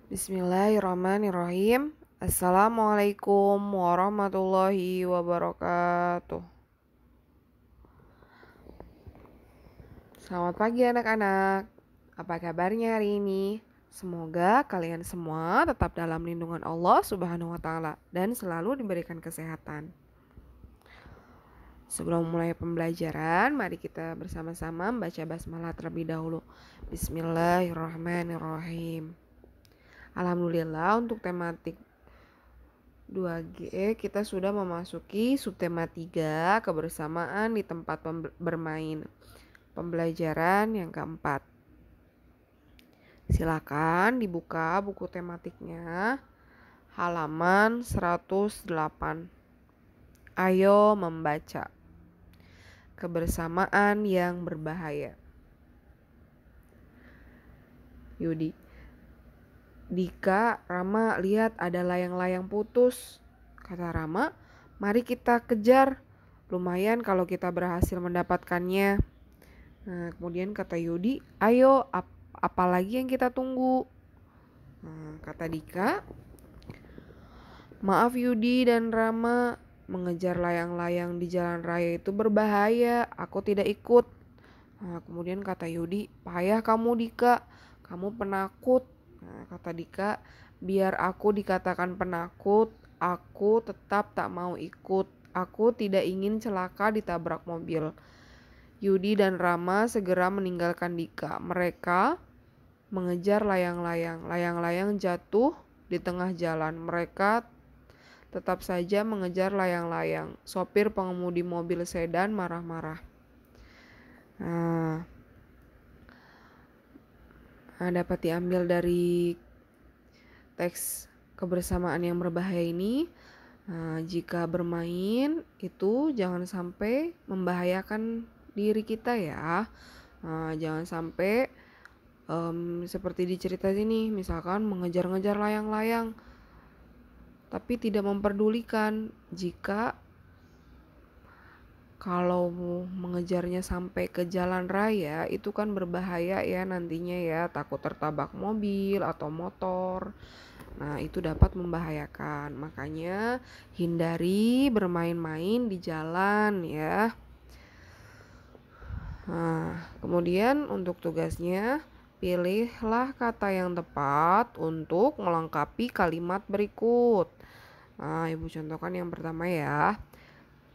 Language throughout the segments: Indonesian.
Bismillahirrahmanirrahim. Assalamualaikum warahmatullahi wabarakatuh. Selamat pagi anak-anak. Apa kabarnya hari ini? Semoga kalian semua tetap dalam lindungan Allah Subhanahu wa taala dan selalu diberikan kesehatan. Sebelum mulai pembelajaran, mari kita bersama-sama membaca basmalah terlebih dahulu. Bismillahirrahmanirrahim. Alhamdulillah untuk tematik 2G kita sudah memasuki subtema 3 kebersamaan di tempat bermain. Pembelajaran yang keempat. Silakan dibuka buku tematiknya halaman 108. Ayo membaca. Kebersamaan yang berbahaya. Yudi. Dika, Rama, lihat ada layang-layang putus. Kata Rama, mari kita kejar. Lumayan kalau kita berhasil mendapatkannya. Nah, kemudian kata Yudi, ayo apalagi yang kita tunggu. Nah, kata Dika, maaf Yudi dan Rama, mengejar layang-layang di jalan raya itu berbahaya. Aku tidak ikut. Nah, kemudian kata Yudi, payah kamu Dika, kamu penakut. Nah, kata Dika, biar aku dikatakan penakut, aku tetap tak mau ikut. Aku tidak ingin celaka ditabrak mobil. Yudi dan Rama segera meninggalkan Dika. Mereka mengejar layang-layang. Layang-layang jatuh di tengah jalan. Mereka tetap saja mengejar layang-layang. Sopir pengemudi mobil sedan marah-marah. Nah, dapat diambil dari teks kebersamaan yang berbahaya ini. Jika bermain itu jangan sampai membahayakan diri kita ya. Jangan sampai seperti di cerita sini, misalkan mengejar-ngejar layang-layang tapi tidak memperdulikan jika kalau mengejarnya sampai ke jalan raya itu kan berbahaya ya nantinya ya, takut tertabrak mobil atau motor. Nah, itu dapat membahayakan. Makanya hindari bermain-main di jalan ya. Nah, kemudian untuk tugasnya, pilihlah kata yang tepat untuk melengkapi kalimat berikut. Nah, Ibu contohkan yang pertama ya.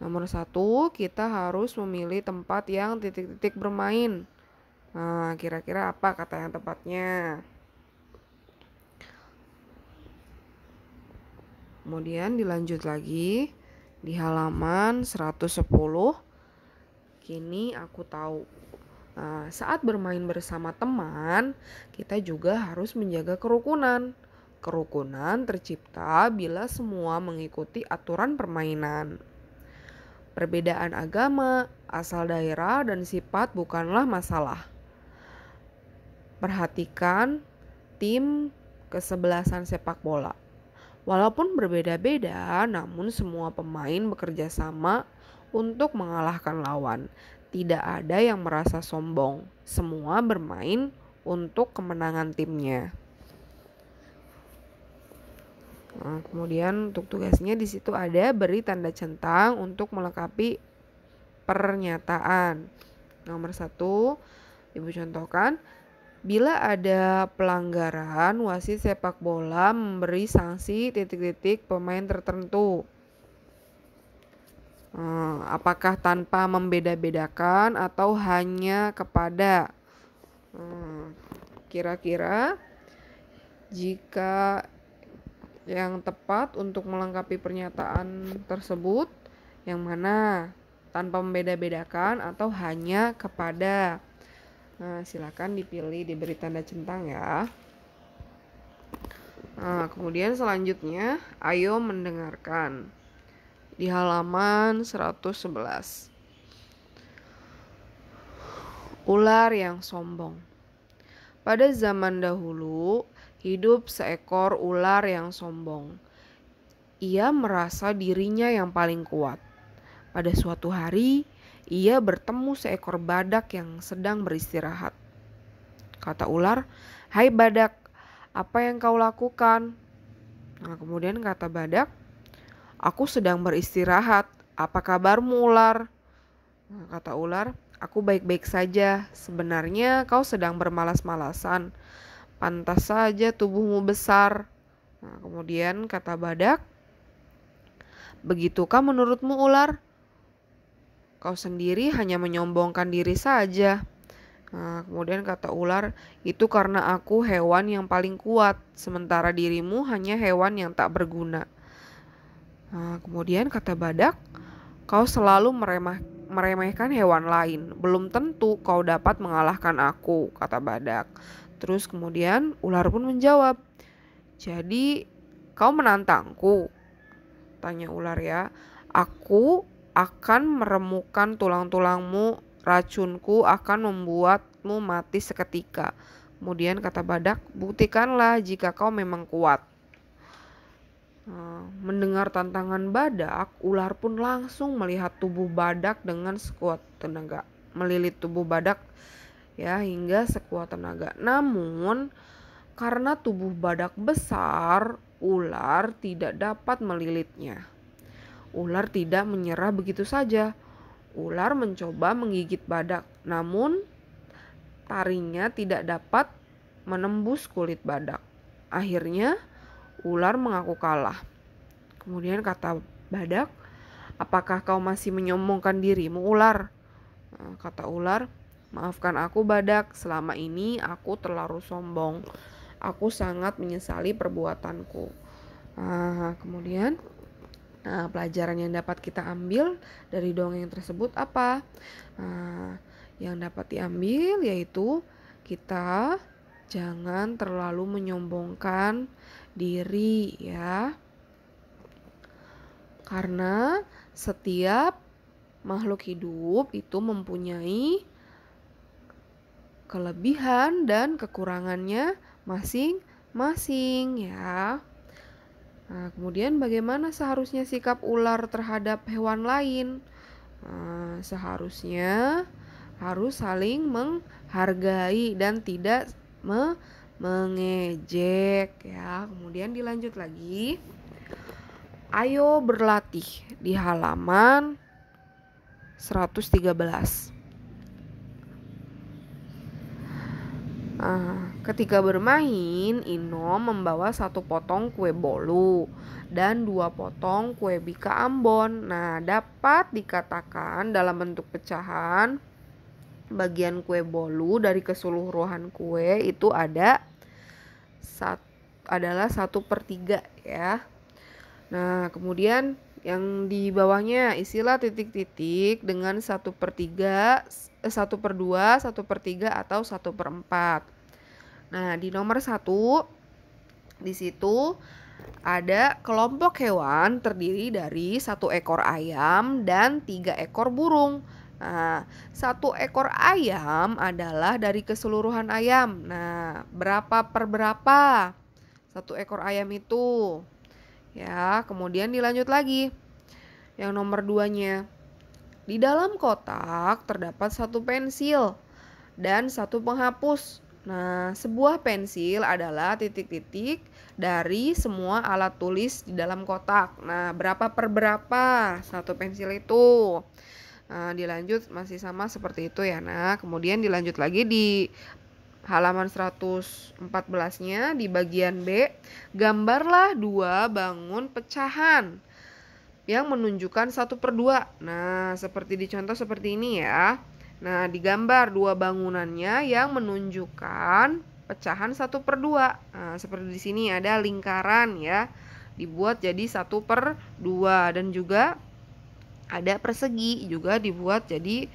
Nomor 1, kita harus memilih tempat yang titik-titik bermain. Nah, kira-kira apa kata yang tepatnya? Kemudian dilanjut lagi di halaman 110. Kini aku tahu. Nah, saat bermain bersama teman, kita juga harus menjaga kerukunan. Kerukunan tercipta bila semua mengikuti aturan permainan. Perbedaan agama, asal daerah, dan sifat bukanlah masalah. Perhatikan tim kesebelasan sepak bola. Walaupun berbeda-beda, namun semua pemain bekerja sama untuk mengalahkan lawan. Tidak ada yang merasa sombong. Semua bermain untuk kemenangan timnya. Nah, kemudian untuk tugasnya di situ ada beri tanda centang untuk melengkapi pernyataan. Nomor 1, Ibu contohkan, bila ada pelanggaran, wasit sepak bola memberi sanksi titik-titik pemain tertentu. Apakah tanpa membeda-bedakan atau hanya kepada? Kira-kira jika yang tepat untuk melengkapi pernyataan tersebut yang mana? Tanpa membeda-bedakan atau hanya kepada? Nah, silakan dipilih, diberi tanda centang ya. Nah, kemudian selanjutnya, ayo mendengarkan. Di halaman 111. Ular yang sombong. Pada zaman dahulu, hidup seekor ular yang sombong. Ia merasa dirinya yang paling kuat. Pada suatu hari, ia bertemu seekor badak yang sedang beristirahat. Kata ular, "Hai badak, apa yang kau lakukan? Nah, kemudian kata badak, aku sedang beristirahat. Apa kabarmu, ular? Nah, kata ular, aku baik-baik saja. Sebenarnya kau sedang bermalas-malasan. Pantas saja tubuhmu besar. Nah, kemudian kata badak, begitukah menurutmu, ular? Kau sendiri hanya menyombongkan diri saja. Nah, kemudian kata ular, itu karena aku hewan yang paling kuat, sementara dirimu hanya hewan yang tak berguna. Nah, kemudian kata badak, kau selalu meremehkan hewan lain. Belum tentu kau dapat mengalahkan aku, kata badak. Terus kemudian ular pun menjawab, jadi kau menantangku? Tanya ular ya. Aku akan meremukkan tulang-tulangmu, racunku akan membuatmu mati seketika. Kemudian kata badak, buktikanlah jika kau memang kuat. Mendengar tantangan badak, ular pun langsung melihat tubuh badak dengan sekuat tenaga. Melilit tubuh badak ya hingga sekuat tenaga. Namun karena tubuh badak besar, ular tidak dapat melilitnya. Ular tidak menyerah begitu saja. Ular mencoba menggigit badak, namun taringnya tidak dapat menembus kulit badak. Akhirnya, ular mengaku kalah. Kemudian kata badak, apakah kau masih menyombongkan dirimu, ular? Nah, kata ular, maafkan aku badak, selama ini aku terlalu sombong. Aku sangat menyesali perbuatanku. Kemudian pelajaran yang dapat kita ambil dari dongeng tersebut apa? Yang dapat diambil yaitu kita jangan terlalu menyombongkan diri ya. Karena setiap makhluk hidup itu mempunyai kelebihan dan kekurangannya masing-masing ya. Nah, kemudian bagaimana seharusnya sikap ular terhadap hewan lain? Seharusnya harus saling menghargai dan tidak mengejek ya. Kemudian dilanjut lagi. Ayo berlatih di halaman 113. Ketika bermain, Ino membawa 1 potong kue bolu dan 2 potong kue bika Ambon. Nah, dapat dikatakan dalam bentuk pecahan, bagian kue bolu dari keseluruhan kue itu adalah 1/3 ya. Nah, kemudian yang di bawahnya isilah titik-titik dengan 1/3, 1/2, 1/3 atau 1/4. Nah, di nomor 1 di situ ada kelompok hewan terdiri dari 1 ekor ayam dan 3 ekor burung. Nah, 1 ekor ayam adalah dari keseluruhan ayam. Nah, berapa per berapa 1 ekor ayam itu? Ya, kemudian dilanjut lagi. Yang nomor 2-nya. Di dalam kotak terdapat 1 pensil dan 1 penghapus. Nah, sebuah pensil adalah titik-titik dari semua alat tulis di dalam kotak. Nah, berapa per berapa 1 pensil itu? Nah, dilanjut masih sama seperti itu ya. Nah, kemudian dilanjut lagi di halaman 114-nya di bagian B, gambarlah 2 bangun pecahan yang menunjukkan 1/2. Nah, seperti dicontoh seperti ini ya. Nah, digambar 2 bangunannya yang menunjukkan pecahan 1/2. Nah, seperti di sini ada lingkaran ya, dibuat jadi 1/2 dan juga ada persegi juga dibuat jadi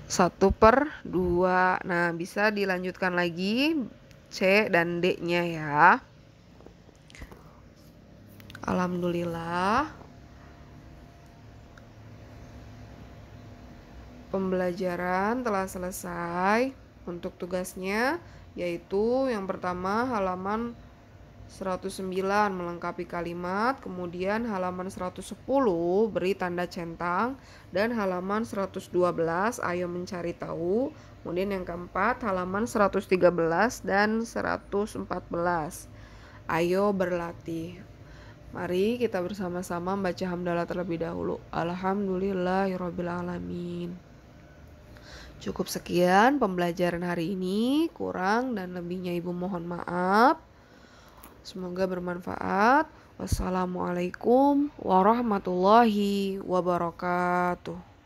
1/2. Nah, bisa dilanjutkan lagi C dan D-nya ya. Alhamdulillah. Pembelajaran telah selesai. Untuk tugasnya yaitu yang pertama halaman 109 melengkapi kalimat, kemudian halaman 110 beri tanda centang, dan halaman 112 ayo mencari tahu. Kemudian yang keempat halaman 113 dan 114 ayo berlatih. Mari kita bersama-sama membaca hamdalah terlebih dahulu. Alhamdulillahirabbil alamin. Cukup sekian pembelajaran hari ini, kurang dan lebihnya Ibu mohon maaf. Semoga bermanfaat. Wassalamualaikum warahmatullahi wabarakatuh.